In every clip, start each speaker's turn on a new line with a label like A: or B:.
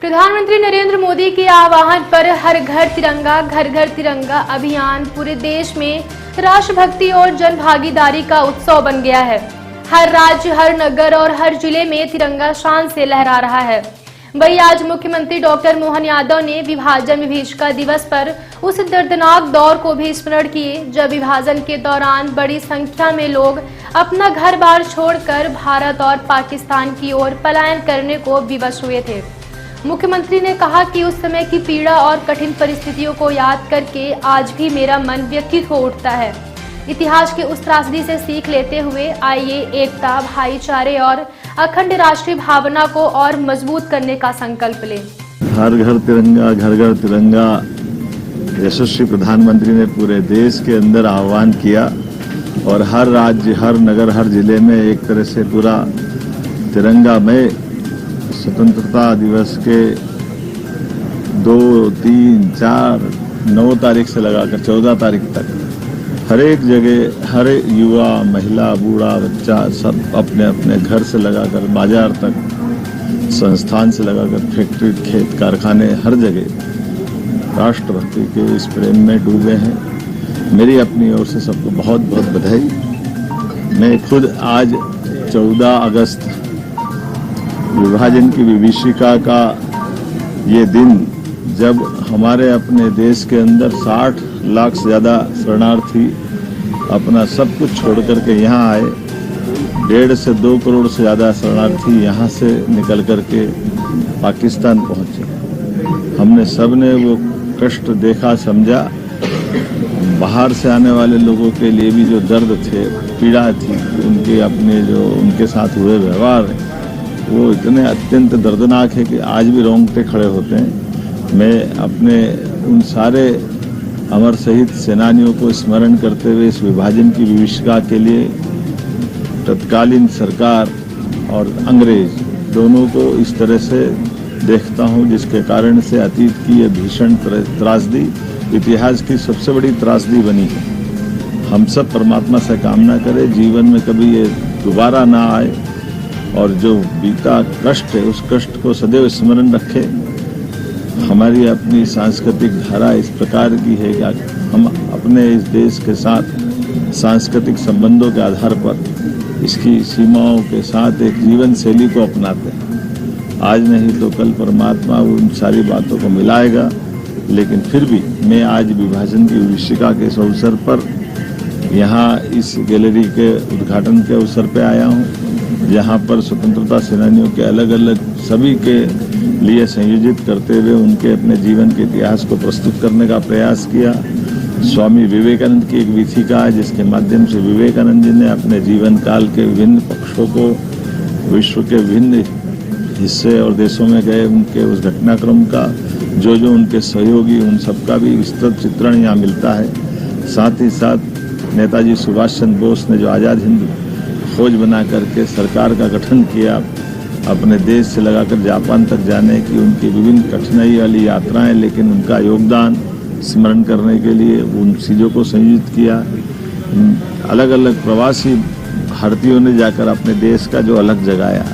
A: प्रधानमंत्री नरेंद्र मोदी के आह्वान पर हर घर तिरंगा घर घर तिरंगा अभियान पूरे देश में राष्ट्रभक्ति और जन भागीदारी का उत्सव बन गया है। हर राज्य, हर नगर और हर जिले में तिरंगा शान से लहरा रहा है। वहीं आज मुख्यमंत्री डॉक्टर मोहन यादव ने विभाजन विभीषिका दिवस पर उस दर्दनाक दौर को भी स्मरण किए जब विभाजन के दौरान बड़ी संख्या में लोग अपना घर बार छोड़कर भारत और पाकिस्तान की ओर पलायन करने को विवश हुए थे। मुख्यमंत्री ने कहा कि उस समय की पीड़ा और कठिन परिस्थितियों को याद करके आज भी मेरा मन व्यथित हो उठता है। इतिहास के उस त्रासदी से सीख लेते हुए आइए एकता, भाईचारे और अखंड राष्ट्रीय भावना को और मजबूत करने का संकल्प लें।
B: हर घर तिरंगा घर घर तिरंगा यशस्वी प्रधानमंत्री ने पूरे देश के अंदर आह्वान किया और हर राज्य, हर नगर, हर जिले में एक तरह से पूरा तिरंगा में स्वतंत्रता दिवस के 2, 3, 4, 9 तारीख से लगाकर 14 तारीख तक हर एक जगह हर युवा, महिला, बूढ़ा, बच्चा सब अपने अपने घर से लगाकर बाजार तक, संस्थान से लगाकर फैक्ट्री, खेत, कारखाने, हर जगह राष्ट्रभक्ति के इस प्रेम में डूबे हैं। मेरी अपनी ओर से सबको बहुत बहुत बधाई। मैं खुद आज 14 अगस्त विभाजन की विभीषिका का ये दिन, जब हमारे अपने देश के अंदर 60 लाख से ज़्यादा शरणार्थी अपना सब कुछ छोड़ करके यहाँ आए, 1.5 से 2 करोड़ से ज़्यादा शरणार्थी यहाँ से निकल करके पाकिस्तान पहुँचे। हमने सब ने वो कष्ट देखा, समझा। बाहर से आने वाले लोगों के लिए भी जो दर्द थे, पीड़ा थी, उनके अपने जो उनके साथ हुए व्यवहार वो इतने अत्यंत दर्दनाक है कि आज भी रोंगटे खड़े होते हैं। मैं अपने उन सारे अमर शहीद सेनानियों को स्मरण करते हुए इस विभाजन की विभीषिका के लिए तत्कालीन सरकार और अंग्रेज दोनों को इस तरह से देखता हूं, जिसके कारण से अतीत की ये भीषण त्रासदी इतिहास की सबसे बड़ी त्रासदी बनी है। हम सब परमात्मा से कामना करें जीवन में कभी ये दोबारा ना आए और जो बीता कष्ट है उस कष्ट को सदैव स्मरण रखे। हमारी अपनी सांस्कृतिक धारा इस प्रकार की है कि हम अपने इस देश के साथ सांस्कृतिक संबंधों के आधार पर इसकी सीमाओं के साथ एक जीवन शैली को अपनाते हैं। आज नहीं तो कल परमात्मा उन सारी बातों को मिलाएगा, लेकिन फिर भी मैं आज विभाजन की विभीषिका के इस अवसर पर यहाँ इस गैलरी के उद्घाटन के अवसर पर आया हूँ, जहाँ पर स्वतंत्रता सेनानियों के अलग अलग सभी के लिए संयोजित करते हुए उनके अपने जीवन के इतिहास को प्रस्तुत करने का प्रयास किया। स्वामी विवेकानंद की एक वीथिका है जिसके माध्यम से विवेकानंद जी ने अपने जीवन काल के विभिन्न पक्षों को विश्व के विभिन्न हिस्से और देशों में गए उनके उस घटनाक्रम का जो उनके सहयोगी उन सबका भी विस्तृत चित्रण यहाँ मिलता है। साथ ही साथ नेताजी सुभाष चंद्र बोस ने जो आज़ाद हिंद फौज बना करके सरकार का गठन किया, अपने देश से लगाकर जापान तक जाने की उनकी विभिन्न कठिनाई वाली यात्राएं, लेकिन उनका योगदान स्मरण करने के लिए उन चीज़ों को संयोजित किया। अलग अलग प्रवासी भारतीयों ने जाकर अपने देश का जो अलग जगाया,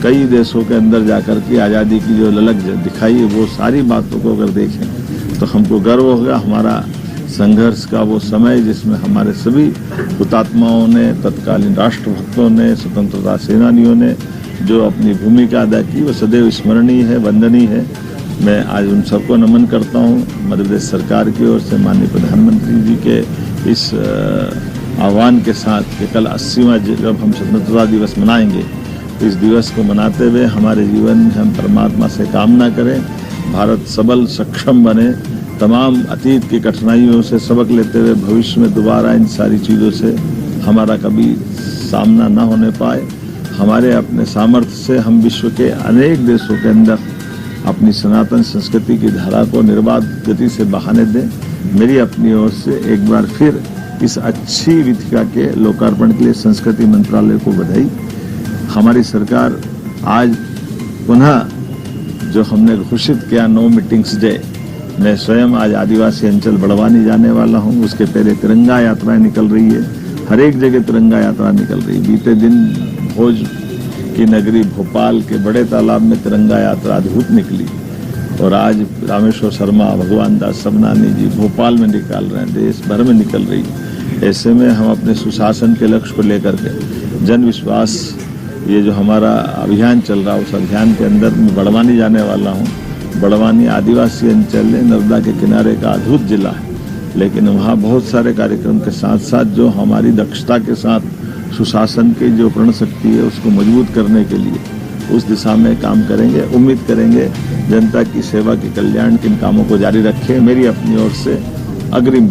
B: कई देशों के अंदर जाकर के आज़ादी की जो अलग दिखाई, वो सारी बातों को अगर देखें तो हमको गर्व होगा। हमारा संघर्ष का वो समय जिसमें हमारे सभी हुतात्माओं ने, तत्कालीन राष्ट्रभक्तों ने, स्वतंत्रता सेनानियों ने जो अपनी भूमिका अदा की, वो सदैव स्मरणीय है, वंदनीय है। मैं आज उन सबको नमन करता हूँ। मध्य प्रदेश सरकार की ओर से माननीय प्रधानमंत्री जी के इस आह्वान के साथ कि कल 80वां जब हम स्वतंत्रता दिवस मनाएंगे, तो इस दिवस को मनाते हुए हमारे जीवन में हम परमात्मा से कामना करें भारत सबल सक्षम बने, तमाम अतीत की कठिनाइयों से सबक लेते हुए भविष्य में दोबारा इन सारी चीज़ों से हमारा कभी सामना न होने पाए। हमारे अपने सामर्थ्य से हम विश्व के अनेक देशों के अंदर अपनी सनातन संस्कृति की धारा को निर्बाध गति से बहाने दें। मेरी अपनी ओर से एक बार फिर इस अच्छी वीथिका के लोकार्पण के लिए संस्कृति मंत्रालय को बधाई। हमारी सरकार आज पुनः जो हमने घोषित किया नो मीटिंग्स डे, मैं स्वयं आज आदिवासी अंचल बड़वानी जाने वाला हूं। उसके पहले तिरंगा यात्राएं निकल रही है, हर एक जगह तिरंगा यात्रा निकल रही। बीते दिन भोज की नगरी भोपाल के बड़े तालाब में तिरंगा यात्रा अद्भुत निकली और आज रामेश्वर शर्मा, भगवान दास सबनानी जी भोपाल में निकाल रहे हैं, देश भर में निकल रही है। ऐसे में हम अपने सुशासन के लक्ष्य को लेकर के जन विश्वास, ये जो हमारा अभियान चल रहा है, उस अभियान के अंदर मैं बड़वानी जाने वाला हूँ। बड़वानी आदिवासी अंचल है, नर्मदा के किनारे का अद्भुत जिला है, लेकिन वहाँ बहुत सारे कार्यक्रम के साथ साथ जो हमारी दक्षता के साथ सुशासन की जो प्रण शक्ति है उसको मजबूत करने के लिए उस दिशा में काम करेंगे। उम्मीद करेंगे जनता की सेवा के कल्याण के इन कामों को जारी रखें। मेरी अपनी ओर से अग्रिम